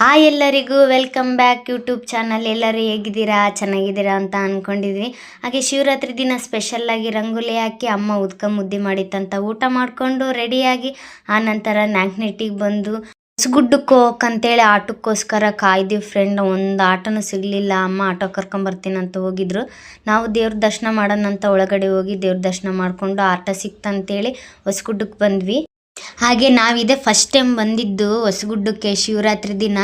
Hi ಎಲ್ಲರಿಗೂ welcome back YouTube channel. ಎಲ್ಲರೂ ಹೇಗಿದ್ದೀರಾ, ಚೆನ್ನಾಗಿದ್ದೀರಾ ಅಂತ ಅಂದ್ಕೊಂಡಿದ್ವಿ. ಹಾಗೆ ಶಿವರಾತ್ರಿ ದಿನ ಸ್ಪೆಷಲ್ಲಾಗಿ ರಂಗೋಲಿ ಹಾಕಿ ಅಮ್ಮ ಉದ್ಕ ಮುದ್ದೆ ಮಾಡಿತ್ತಂತ ಊಟ ಮಾಡಿಕೊಂಡು ರೆಡಿಯಾಗಿ ಆನಂತರ ನಾಲ್ಕನೇಟಿಗೆ ಬಂದು ಹೊಸಗುಡ್ಡಕ್ಕೆ ಹೋಗಕ್ಕಂತೇಳಿ ಆಟೋಕ್ಕೋಸ್ಕರ ಕಾಯ್ದೀವಿ ಫ್ರೆಂಡ್. ಒಂದು ಆಟೋನೂ ಸಿಗಲಿಲ್ಲ. ಅಮ್ಮ ಆಟೋ ಕರ್ಕೊಂಬರ್ತೀನಂತ ಹೋಗಿದ್ರು. ನಾವು ದೇವ್ರ ದರ್ಶನ ಮಾಡೋಣಂತ ಒಳಗಡೆ ಹೋಗಿ ದೇವ್ರ ದರ್ಶನ ಮಾಡಿಕೊಂಡು ಆಟೋ ಸಿಕ್ತಂತೇಳಿ ಹೊಸಗುಡ್ಡಕ್ಕೆ ಬಂದ್ವಿ. ಹಾಗೆ ನಾವಿದೆ ಫಸ್ಟ್ ಟೈಮ್ ಬಂದಿದ್ದು ಹೊಸಗುಡ್ಡಕ್ಕೆ ಶಿವರಾತ್ರಿ ದಿನ.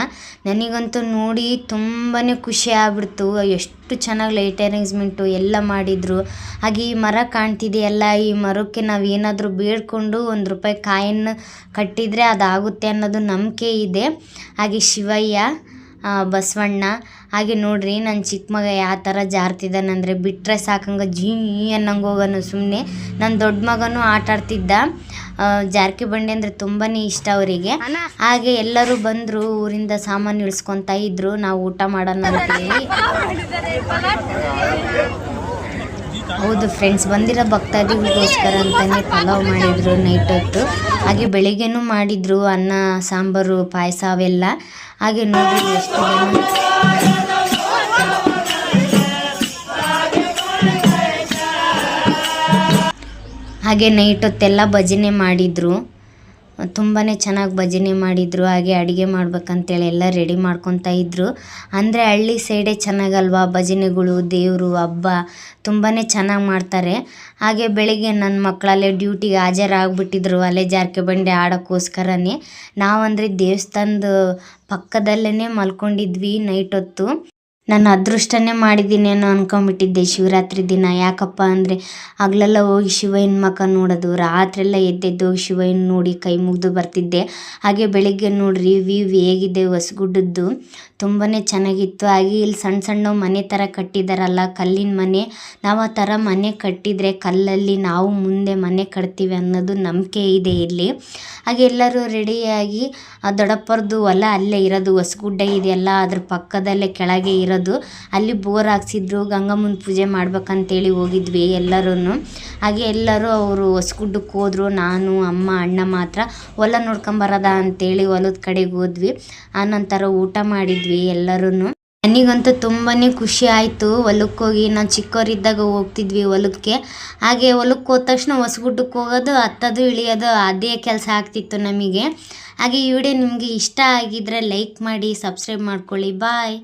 ನನಗಂತೂ ನೋಡಿ ತುಂಬಾ ಖುಷಿ ಆಗ್ಬಿಡ್ತು. ಎಷ್ಟು ಚೆನ್ನಾಗಿ ಲೈಟ್ ಅರೇಂಜ್ಮೆಂಟು ಎಲ್ಲ ಮಾಡಿದರು. ಹಾಗೆ ಈ ಮರ ಕಾಣ್ತಿದೆಯಲ್ಲ, ಈ ಮರಕ್ಕೆ ನಾವು ಏನಾದರೂ ಬೇಡ್ಕೊಂಡು ₹1 ಕಾಯಿನ್ ಕಟ್ಟಿದರೆ ಅದಾಗುತ್ತೆ ಅನ್ನೋದು ನಂಬಿಕೆ ಇದೆ. ಹಾಗೆ ಶಿವಯ್ಯ, ಬಸವಣ್ಣ, ಹಾಗೆ ನೋಡ್ರಿ ನನ್ನ ಚಿಕ್ಕ ಮಗ ಯಾವ ಥರ ಜಾರ್ತಿದ್ದಾನಂದರೆ ಬಿಟ್ಟರೆ ಸಾಕಂಗೆ ಜೀ ಅನ್ನಂಗೆ ಹೋಗೋನು ಸುಮ್ಮನೆ. ನನ್ನ ದೊಡ್ಡ ಮಗನೂ ಆಟ ಆಡ್ತಿದ್ದ. ಜಾರಕಿ ಬಂಡಿ ಅಂದರೆ ತುಂಬಾ ಇಷ್ಟ ಅವರಿಗೆ. ಹಾಗೆ ಎಲ್ಲರೂ ಬಂದರು, ಊರಿಂದ ಸಾಮಾನು ಇಳಿಸ್ಕೊತಾ ಇದ್ರು. ನಾವು ಊಟ ಮಾಡೋಣ ಅಂತೇಳಿ. ಹೌದು ಫ್ರೆಂಡ್ಸ್, ಬಂದಿರೋ ಭಕ್ತಾದಿಗಳಿಗೋಸ್ಕರ ಅಂತಲೇ ಪಲಾವ್ ಮಾಡಿದರು ನೈಟ್ ಹೊತ್ತು. ಹಾಗೆ ಬೆಳಿಗ್ಗೆನೂ ಮಾಡಿದರು ಅನ್ನ, ಸಾಂಬಾರು, ಪಾಯಸ ಅವೆಲ್ಲ. ಹಾಗೆ ನೋಡಿ ಎಷ್ಟು ಹಾಗೆ ನೈಟ್ ಹೊತ್ತೆಲ್ಲ ಭಜನೆ ಮಾಡಿದರು. ತುಂಬಾ ಚೆನ್ನಾಗಿ ಭಜನೆ ಮಾಡಿದರು. ಹಾಗೆ ಅಡುಗೆ ಮಾಡ್ಬೇಕಂತೇಳಿ ಎಲ್ಲ ರೆಡಿ ಮಾಡ್ಕೊತಾ ಇದ್ದರು. ಅಂದರೆ ಹಳ್ಳಿ ಸೈಡೇ ಚೆನ್ನಾಗಲ್ವಾ ಭಜನೆಗಳು, ದೇವರು, ಹಬ್ಬ ತುಂಬಾ ಚೆನ್ನಾಗಿ ಮಾಡ್ತಾರೆ. ಹಾಗೆ ಬೆಳಿಗ್ಗೆ ನನ್ನ ಮಕ್ಕಳಲ್ಲೇ ಡ್ಯೂಟಿಗೆ ಹಾಜರಾಗ್ಬಿಟ್ಟಿದ್ರು ಅಲ್ಲೇ ಜಾರಕಿ ಬಂಡಿ ಆಡೋಕ್ಕೋಸ್ಕರನೇ. ನಾವಂದರೆ ದೇವಸ್ಥಾನದ ಪಕ್ಕದಲ್ಲೇ ಮಲ್ಕೊಂಡಿದ್ವಿ ನೈಟ್ ಹೊತ್ತು. ನಾನು ಅದೃಷ್ಟನೇ ಮಾಡಿದ್ದೀನೇನೋ ಅಂದ್ಕೊಂಬಿಟ್ಟಿದ್ದೆ ಶಿವರಾತ್ರಿ ದಿನ. ಯಾಕಪ್ಪ ಅಂದರೆ ಹಗಲೆಲ್ಲ ಹೋಗಿ ಶಿವಯ್ಯನ ಮುಖ ನೋಡೋದು, ರಾತ್ರಿಯೆಲ್ಲ ಎದ್ದೆದ್ದೋಗಿ ಶಿವಯ್ಯನ ನೋಡಿ ಕೈ ಮುಗಿದು ಬರ್ತಿದ್ದೆ. ಹಾಗೆ ಬೆಳಿಗ್ಗೆ ನೋಡ್ರಿ ವ್ಯೂ ಹೇಗಿದೆ ಹೊಸಗುಡ್ಡದ್ದು, ತುಂಬಾ ಚೆನ್ನಾಗಿತ್ತು. ಹಾಗೆ ಇಲ್ಲಿ ಸಣ್ಣ ಸಣ್ಣ ಮನೆ ಥರ ಕಟ್ಟಿದಾರಲ್ಲ, ಕಲ್ಲಿನ ಮನೆ. ನಾವು ಆ ಥರ ಮನೆ ಕಟ್ಟಿದರೆ ಕಲ್ಲಲ್ಲಿ ನಾವು ಮುಂದೆ ಮನೆ ಕಟ್ತೀವಿ ಅನ್ನೋದು ನಂಬಿಕೆ ಇದೆ ಇಲ್ಲಿ. ಹಾಗೆ ಎಲ್ಲರೂ ರೆಡಿಯಾಗಿ ದೊಡ್ಡಪ್ಪರದು ಹೊಲ ಅಲ್ಲೇ ಇರೋದು, ಹೊಸಗುಡ್ಡ ಇದೆಯಲ್ಲ ಅದ್ರ ಪಕ್ಕದಲ್ಲೇ ಕೆಳಗೆ ಇರೋದು. ಅಲ್ಲಿ ಬೋರ್ ಹಾಕ್ಸಿದ್ರು, ಗಂಗಮ್ಮನ ಪೂಜೆ ಮಾಡ್ಬೇಕಂತೇಳಿ ಹೋಗಿದ್ವಿ ಎಲ್ಲರೂ. ಹಾಗೆ ಎಲ್ಲರೂ ಅವರು ಹೊಸಗುಡ್ಡಕ್ಕೆ ಹೋದ್ರು. ನಾನು, ಅಮ್ಮ, ಅಣ್ಣ ಮಾತ್ರ ಹೊಲ ನೋಡ್ಕೊಂಬರೋದ ಅಂತೇಳಿ ಹೊಲದ ಕಡೆಗೆ ಹೋದ್ವಿ. ಆನಂತರ ಊಟ ಮಾಡಿದ್ವಿ ಎಲ್ಲರೂ. ನನಗಂತೂ ತುಂಬಾ ಖುಷಿ ಆಯಿತು ಹೊಲಕ್ಕೆ ಹೋಗಿ. ನಾವು ಚಿಕ್ಕವರಿದ್ದಾಗ ಹೋಗ್ತಿದ್ವಿ ಹೊಲಕ್ಕೆ. ಹಾಗೆ ಹೊಲಕ್ಕೆ ಹೋದ ತಕ್ಷಣ ಹೊಸಗುಡ್ಡಕ್ಕೆ ಹೋಗೋದು, ಹತ್ತೋದು, ಇಳಿಯೋದು ಅದೇ ಕೆಲಸ ಆಗ್ತಿತ್ತು ನಮಗೆ. ಹಾಗೆ ಈ ವಿಡಿಯೋ ನಿಮಗೆ ಇಷ್ಟ ಆಗಿದ್ದರೆ ಲೈಕ್ ಮಾಡಿ, ಸಬ್ಸ್ಕ್ರೈಬ್ ಮಾಡ್ಕೊಳ್ಳಿ. ಬಾಯ್.